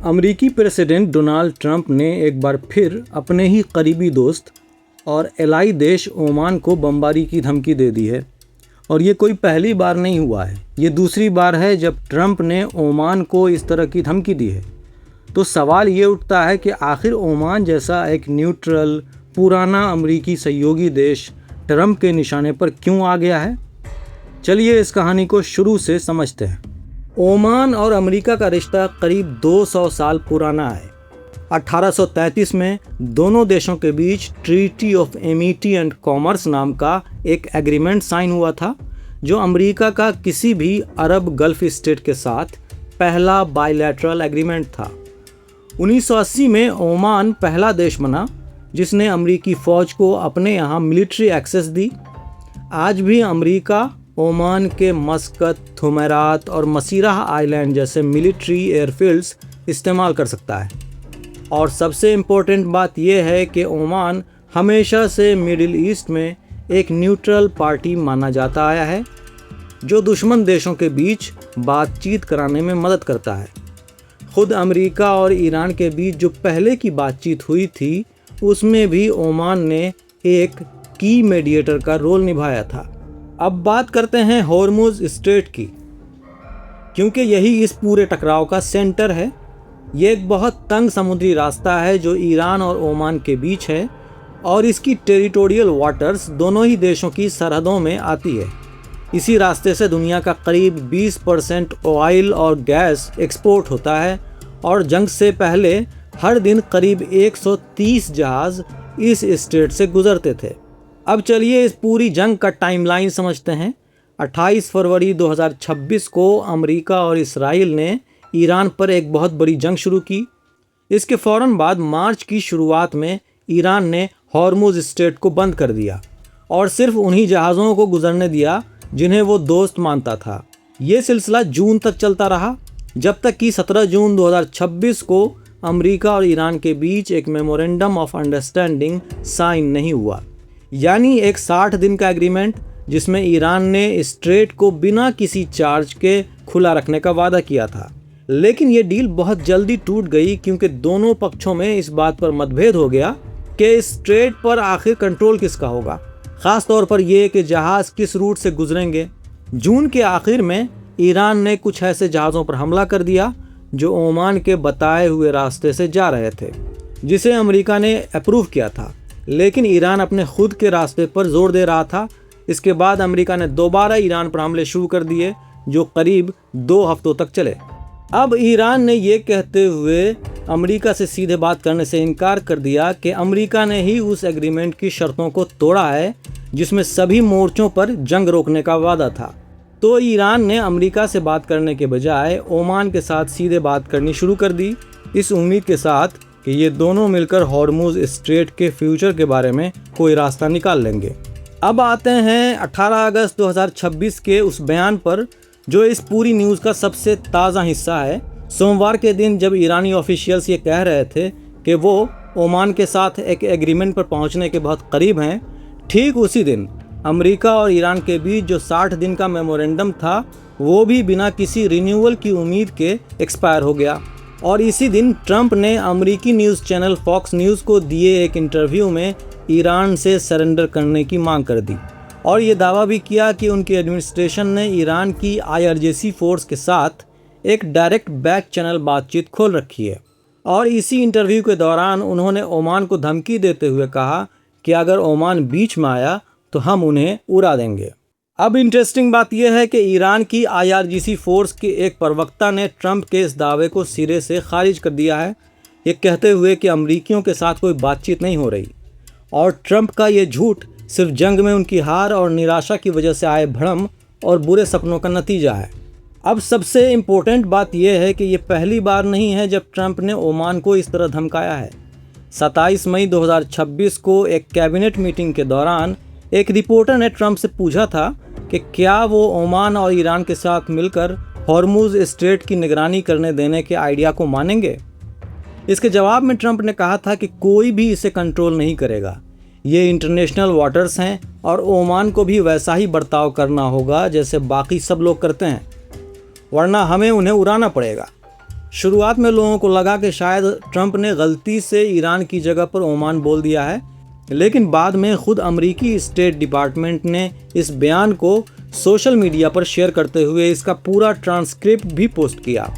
अमेरिकी president Donald Trump ने एक बार फिर अपने ही करीबी दोस्त और एलाई देश ओमान को बमबारी की धमकी दे दी है। और ये कोई पहली बार नहीं हुआ है, ये दूसरी बार है जब ट्रंप ने ओमान को इस तरह की धमकी दी है। तो सवाल ये उठता है कि आखिर ओमान जैसा एक न्यूट्रल पुराना अमेरिकी सहयोगी देश ट्रंप के निशाने पर क्यों आ गया है। चलिए इस कहानी को शुरू से समझते हैं। ओमान और अमेरिका का रिश्ता करीब 200 साल पुराना है। 1833 में दोनों देशों के बीच treaty of amity and commerce नाम का एक एग्रीमेंट साइन हुआ था, जो अमेरिका का किसी भी अरब गल्फ स्टेट के साथ पहला बायलैटरल एग्रीमेंट था। 1980 में ओमान पहला देश बना जिसने अमेरिकी फ़ौज को अपने यहाँ मिलिट्री एक्सेस दी। आज भी अमेरिका ओमान के मस्कत, थुमैरात और मसीराह आइलैंड जैसे मिलिट्री एयरफील्ड्स इस्तेमाल कर सकता है। और सबसे इम्पोर्टेंट बात यह है कि ओमान हमेशा से मिडिल ईस्ट में एक न्यूट्रल पार्टी माना जाता आया है, जो दुश्मन देशों के बीच बातचीत कराने में मदद करता है। खुद अमेरिका और ईरान के बीच जो पहले की बातचीत हुई थी, उसमें भी ओमान ने एक की मीडिएटर का रोल निभाया था। अब बात करते हैं हॉर्मुज़ स्ट्रेट की, क्योंकि यही इस पूरे टकराव का सेंटर है। ये एक बहुत तंग समुद्री रास्ता है जो ईरान और ओमान के बीच है, और इसकी टेरिटोरियल वाटर्स दोनों ही देशों की सरहदों में आती है। इसी रास्ते से दुनिया का करीब 20% ऑयल और गैस एक्सपोर्ट होता है, और जंग से पहले हर दिन करीब 130 जहाज़ इस स्ट्रेट से गुजरते थे। अब चलिए इस पूरी जंग का टाइमलाइन समझते हैं। 28 फरवरी 2026 को अमेरिका और इसराइल ने ईरान पर एक बहुत बड़ी जंग शुरू की। इसके फ़ौरन बाद मार्च की शुरुआत में ईरान ने हॉर्मुज़ स्ट्रेट को बंद कर दिया और सिर्फ उन्हीं जहाज़ों को गुजरने दिया जिन्हें वो दोस्त मानता था। ये सिलसिला जून तक चलता रहा, जब तक कि 17 जून 2026 को अमेरिका और ईरान के बीच एक मेमोरेंडम ऑफ अंडरस्टैंडिंग साइन नहीं हुआ। यानी एक 60 दिन का एग्रीमेंट जिसमें ईरान ने स्ट्रेट को बिना किसी चार्ज के खुला रखने का वादा किया था। लेकिन ये डील बहुत जल्दी टूट गई, क्योंकि दोनों पक्षों में इस बात पर मतभेद हो गया कि स्ट्रेट पर आखिर कंट्रोल किसका होगा, ख़ास तौर पर यह कि जहाज़ किस रूट से गुजरेंगे। जून के आखिर में ईरान ने कुछ ऐसे जहाज़ों पर हमला कर दिया जो ओमान के बताए हुए रास्ते से जा रहे थे, जिसे अमेरिका ने अप्रूव किया था। लेकिन ईरान अपने खुद के रास्ते पर जोर दे रहा था। इसके बाद अमेरिका ने दोबारा ईरान पर हमले शुरू कर दिए, जो करीब 2 हफ्तों तक चले। अब ईरान ने ये कहते हुए अमेरिका से सीधे बात करने से इनकार कर दिया कि अमेरिका ने ही उस एग्रीमेंट की शर्तों को तोड़ा है जिसमें सभी मोर्चों पर जंग रोकने का वादा था। तो ईरान ने अमेरिका से बात करने के बजाय ओमान के साथ सीधे बात करनी शुरू कर दी, इस उम्मीद के साथ कि ये दोनों मिलकर हॉर्मुज़ स्ट्रेट के फ्यूचर के बारे में कोई रास्ता निकाल लेंगे। अब आते हैं 18 अगस्त 2026 के उस बयान पर, जो इस पूरी न्यूज़ का सबसे ताज़ा हिस्सा है। सोमवार के दिन जब ईरानी ऑफिशियल्स ये कह रहे थे कि वो ओमान के साथ एक एग्रीमेंट पर पहुंचने के बहुत करीब हैं, ठीक उसी दिन अमेरिका और ईरान के बीच जो 60 दिन का मेमोरेंडम था, वो भी बिना किसी रिन्यूअल की उम्मीद के एक्सपायर हो गया। और इसी दिन ट्रंप ने अमेरिकी न्यूज़ चैनल फॉक्स न्यूज़ को दिए एक इंटरव्यू में ईरान से सरेंडर करने की मांग कर दी, और ये दावा भी किया कि उनकी एडमिनिस्ट्रेशन ने ईरान की IRGC फोर्स के साथ एक डायरेक्ट बैक चैनल बातचीत खोल रखी है। और इसी इंटरव्यू के दौरान उन्होंने ओमान को धमकी देते हुए कहा कि अगर ओमान बीच में आया तो हम उन्हें उड़ा देंगे। अब इंटरेस्टिंग बात यह है कि ईरान की IRGC फोर्स के एक प्रवक्ता ने ट्रंप के इस दावे को सिरे से खारिज कर दिया है, ये कहते हुए कि अमरीकियों के साथ कोई बातचीत नहीं हो रही। और ट्रंप का ये झूठ सिर्फ जंग में उनकी हार और निराशा की वजह से आए भ्रम और बुरे सपनों का नतीजा है। अब सबसे इम्पोर्टेंट बात यह है कि ये पहली बार नहीं है जब ट्रंप ने ओमान को इस तरह धमकाया है। 27 मई 2026 को एक कैबिनेट मीटिंग के दौरान एक रिपोर्टर ने ट्रंप से पूछा था कि क्या वो ओमान और ईरान के साथ मिलकर हॉर्मुज़ स्ट्रेट की निगरानी करने देने के आइडिया को मानेंगे। इसके जवाब में ट्रंप ने कहा था कि कोई भी इसे कंट्रोल नहीं करेगा, ये इंटरनेशनल वाटर्स हैं और ओमान को भी वैसा ही बर्ताव करना होगा जैसे बाकी सब लोग करते हैं, वरना हमें उन्हें उड़ाना पड़ेगा। शुरुआत में लोगों को लगा कि शायद ट्रंप ने गलती से ईरान की जगह पर ओमान बोल दिया है, लेकिन बाद में खुद अमेरिकी स्टेट डिपार्टमेंट ने इस बयान को सोशल मीडिया पर शेयर करते हुए इसका पूरा ट्रांसक्रिप्ट भी पोस्ट किया,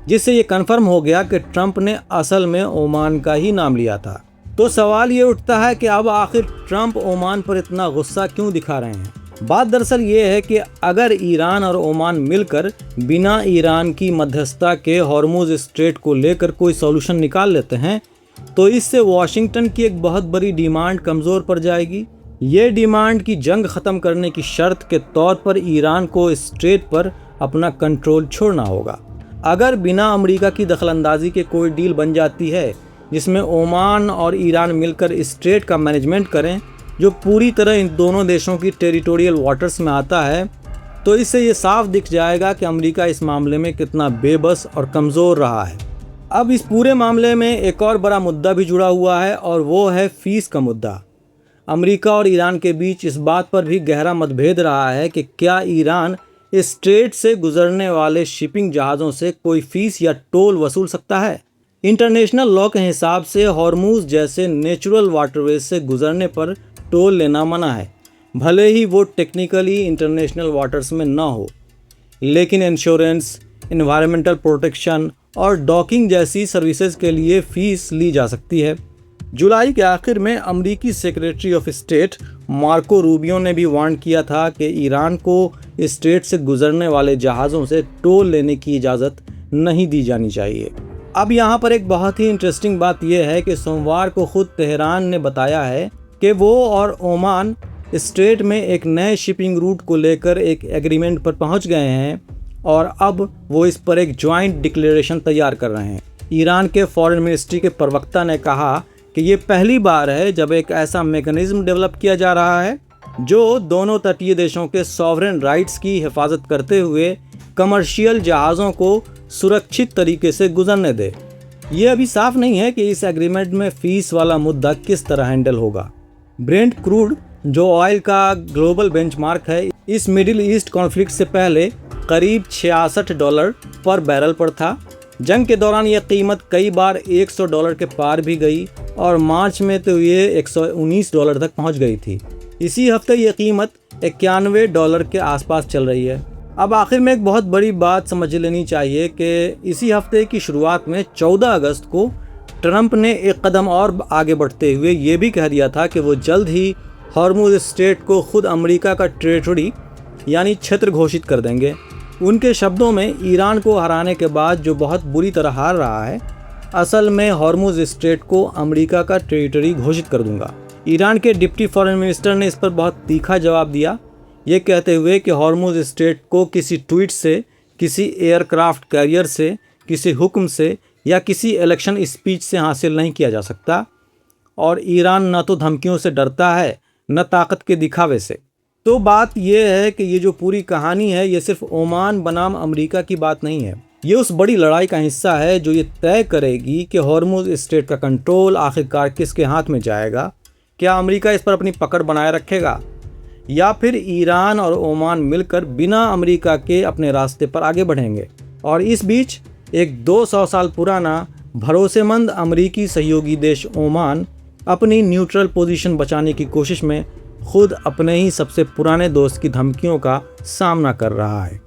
जिससे ये कन्फर्म हो गया कि ट्रंप ने असल में ओमान का ही नाम लिया था। तो सवाल ये उठता है कि अब आखिर ट्रंप ओमान पर इतना गुस्सा क्यों दिखा रहे हैं। बात दरअसल ये है कि अगर ईरान और ओमान मिलकर बिना ईरान की मध्यस्थता के हॉर्मुज स्ट्रेट को लेकर कोई सॉल्यूशन निकाल लेते हैं तो इससे वॉशिंगटन की एक बहुत बड़ी डिमांड कमज़ोर पड़ जाएगी। ये डिमांड की जंग ख़त्म करने की शर्त के तौर पर ईरान को स्ट्रेट पर अपना कंट्रोल छोड़ना होगा। अगर बिना अमेरिका की दखलंदाजी के कोई डील बन जाती है जिसमें ओमान और ईरान मिलकर स्ट्रेट का मैनेजमेंट करें, जो पूरी तरह इन दोनों देशों की टेरिटोरियल वाटर्स में आता है, तो इससे ये साफ दिख जाएगा कि अमेरिका इस मामले में कितना बेबस और कमज़ोर रहा है। अब इस पूरे मामले में एक और बड़ा मुद्दा भी जुड़ा हुआ है और वो है फ़ीस का मुद्दा। अमेरिका और ईरान के बीच इस बात पर भी गहरा मतभेद रहा है कि क्या ईरान स्ट्रेट से गुजरने वाले शिपिंग जहाज़ों से कोई फ़ीस या टोल वसूल सकता है। इंटरनेशनल लॉ के हिसाब से हॉर्मुज जैसे नेचुरल वाटरवेज से गुजरने पर टोल लेना मना है, भले ही वो टेक्निकली इंटरनेशनल वाटर्स में ना हो, लेकिन इंश्योरेंस, एनवायरमेंटल प्रोटेक्शन और डॉकिंग जैसी सर्विसेज के लिए फ़ीस ली जा सकती है। जुलाई के आखिर में अमेरिकी secretary of state Marco Rubio ने भी वार्न किया था कि ईरान को स्ट्रेट से गुजरने वाले जहाज़ों से टोल लेने की इजाज़त नहीं दी जानी चाहिए। अब यहाँ पर एक बहुत ही इंटरेस्टिंग बात यह है कि सोमवार को खुद तेहरान ने बताया है कि वो और ओमान स्ट्रेट में एक नए शिपिंग रूट को लेकर एक एग्रीमेंट पर पहुंच गए हैं और अब वो इस पर एक जॉइंट डिक्लेरेशन तैयार कर रहे हैं। ईरान के फॉरेन मिनिस्ट्री के प्रवक्ता ने कहा कि ये पहली बार है जब एक ऐसा मैकेनिज्म डेवलप किया जा रहा है जो दोनों तटीय देशों के सॉवरेन राइट्स की हिफाजत करते हुए कमर्शियल जहाज़ों को सुरक्षित तरीके से गुजरने दे। ये अभी साफ नहीं है कि इस एग्रीमेंट में फ़ीस वाला मुद्दा किस तरह हैंडल होगा। ब्रेंट क्रूड, जो ऑयल का ग्लोबल बेंचमार्क है, इस मिडिल ईस्ट कॉन्फ्लिक्ट से पहले करीब $66 पर बैरल पर था। जंग के दौरान यह कीमत कई बार $100 के पार भी गई और मार्च में तो ये $119 तक पहुंच गई थी। इसी हफ्ते ये कीमत $91 के आसपास चल रही है। अब आखिर में एक बहुत बड़ी बात समझ लेनी चाहिए कि इसी हफ्ते की शुरुआत में 14 अगस्त को ट्रंप ने एक कदम और आगे बढ़ते हुए ये भी कह दिया था कि वो जल्द ही हॉर्मुज स्ट्रेट को खुद अमेरिका का टेरिटरी यानी क्षेत्र घोषित कर देंगे। उनके शब्दों में, ईरान को हराने के बाद जो बहुत बुरी तरह हार रहा है, असल में हॉर्मुज स्ट्रेट को अमेरिका का टेरिटरी घोषित कर दूंगा। ईरान के डिप्टी फॉरेन मिनिस्टर ने इस पर बहुत तीखा जवाब दिया, ये कहते हुए कि हॉर्मुज स्ट्रेट को किसी ट्वीट से, किसी एयरक्राफ्ट कैरियर से, किसी हुक्म से या किसी इलेक्शन स्पीच से हासिल नहीं किया जा सकता और ईरान न तो धमकियों से डरता है न ताकत के दिखावे से। तो बात यह है कि ये जो पूरी कहानी है ये सिर्फ ओमान बनाम अमेरिका की बात नहीं है, ये उस बड़ी लड़ाई का हिस्सा है जो ये तय करेगी कि हॉर्मुज स्ट्रेट का कंट्रोल आखिरकार किसके हाथ में जाएगा। क्या अमेरिका इस पर अपनी पकड़ बनाए रखेगा या फिर ईरान और ओमान मिलकर बिना अमेरिका के अपने रास्ते पर आगे बढ़ेंगे। और इस बीच एक 200 साल पुराना भरोसेमंद अमेरिकी सहयोगी देश ओमान अपनी न्यूट्रल पोजीशन बचाने की कोशिश में खुद अपने ही सबसे पुराने दोस्त की धमकियों का सामना कर रहा है।